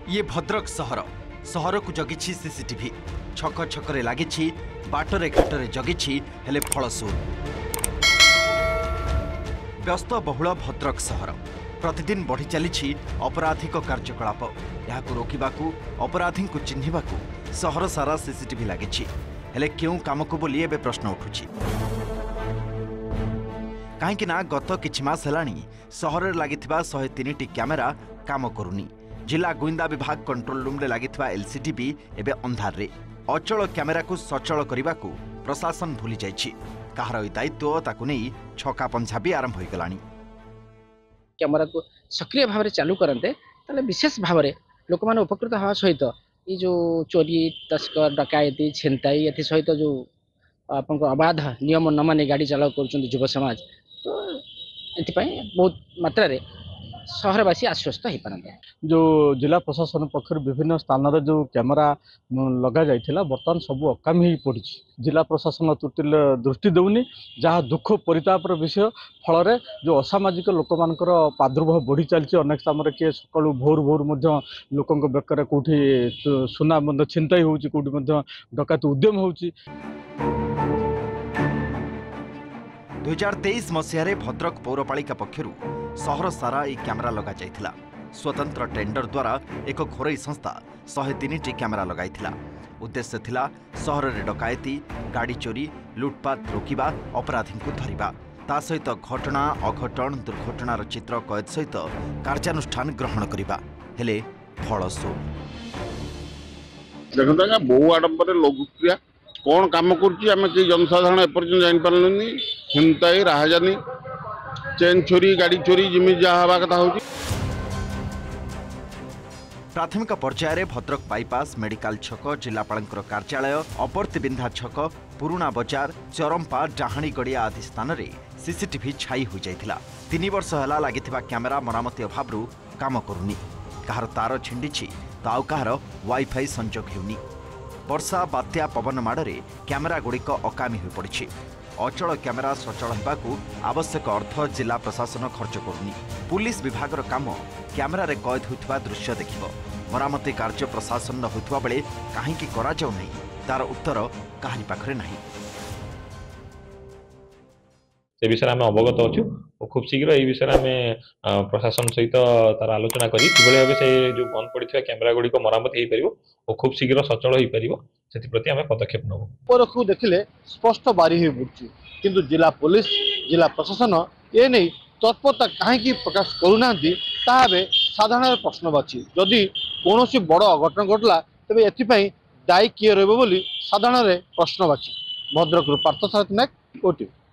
ये भद्रक सहर को जगी सीसीटीवी छक छकरे लगी बाटरे घाटरे जगी हेले फलसूर व्यस्त बहुल भद्रक सहर प्रतिदिन बढ़ी चली अपराधिक कार्यकलाप यह रोकवा अपराधी को चिन्हवा सहर सारा सीसीटीवी लगी हेले क्यों काम को बोली एवं प्रश्न उठुछि कहीं गत किछि मास हेलाणी सहर लगी 103टी कैमेरा काम करुनी जिला गुइंदा विभाग कंट्रोल रूम रे लगी एलसीडीबी एबे अंधार रे अचल कैमेरा को सचल करने को प्रशासन भूली जाइछि कहार दायित्व ताकु नहीं छका पंछा भी आरंभ हो गलानी कैमेरा को सक्रिय भाव में चालू करते ताले विशेष भाव में लोक मैंने उपकृत हवा सहित ये जो चोरी तस्कर डकायती छिनताई ये सहित जो आप अबाध नियम न मानि गाड़ी चलाव कर युव समाज तो ये बहुत मात्रा रे सहरवासी आश्वस्त हो पारते जो जिला प्रशासन पक्षर विभिन्न स्थान रे जो कैमेरा लगा जाइथिला बर्तमान सब अकामी ही पड़ी जिला प्रशासन त्रुटि दृष्टि देउनी जहाँ दुख परितापर विषय फल रे जो असामाजिक लोक मानकर प्रादुर्भाव बढ़ी चलती अनेक स्थान किए सकाळु भोर भोर लोकों बेकर कौटी सुना छिनताई होउची कौटी डकायत उद्यम होउची 2023 मसीह भद्रक पौरपालिका पक्षर सहर सारा ये कैमेरा लगा जाइथिला स्वतंत्र टेंडर द्वारा एक घोरई संस्था 103टी कैमेरा लगाइथिला उद्देश्य थिला सहर रे डकायती गाड़ी चोरी लुटपाट रोकिबा अपराधी को धरिबा ता सहित घटना अघटन दुर्घटनार चित्र कैद सहित कार्यानुष्ठान ग्रहण करिबा हेले फलसो देखा बहु आडम्बर लोकप्रिय कौन काम करें जनसाधारण एपर्यंत जापारे हिंताई राहजानी चेन चोरी गाड़ी चोरी जमी जहाँ हवा कथा हो प्राथमिक पर्यायर भद्रक बाईपास मेडिकल छक जिलापाल कार्यालय अपर्तिबिंधा छक पुराणा बजार चरंपा डाहाणी गड़िया आदि स्थान में सीसीटीवी छाई हो जाइथिला 3 वर्ष है लगी कैमेरा मरामती अभाव काम करुनी कहार तार छिंडी तो आउ कहार वाईफाई संजोग होनी वर्षा बात्या पवन माड़े कैमेरा गुड़िक अकामी हो पड़ी अचल कैमेरा सचल होगा आवश्यक अर्थ जिला प्रशासन खर्च करुनी पुलिस विभाग काम कैमेरा रे कैद होता दृश्य देख मरामती कार्य प्रशासन होता बेले कहीं तार उत्तर कहानी पाखरे नहीं से विषय में अवगत अच्छु खूब शीघ्र ये विषय में प्रशासन सहित तार आलोचना करी भाव से जो बंद पड़ा कैमेरा गुड़िक मरामती हो पार और खूब शीघ्र सचल हो पार से प्रति आम पदक्षेप नबू देखिले स्पष्ट बारी हो पड़ी किंतु जिला पुलिस जिला प्रशासन ये नहीं तत्परता कहीं प्रकाश करूना साधारण प्रश्नवाची जदि कौन बड़ अघटन घटला तेज एपाई दायी किए रही साधारण प्रश्नवाची भद्रक पार्थसारथी नायक ओटीवी।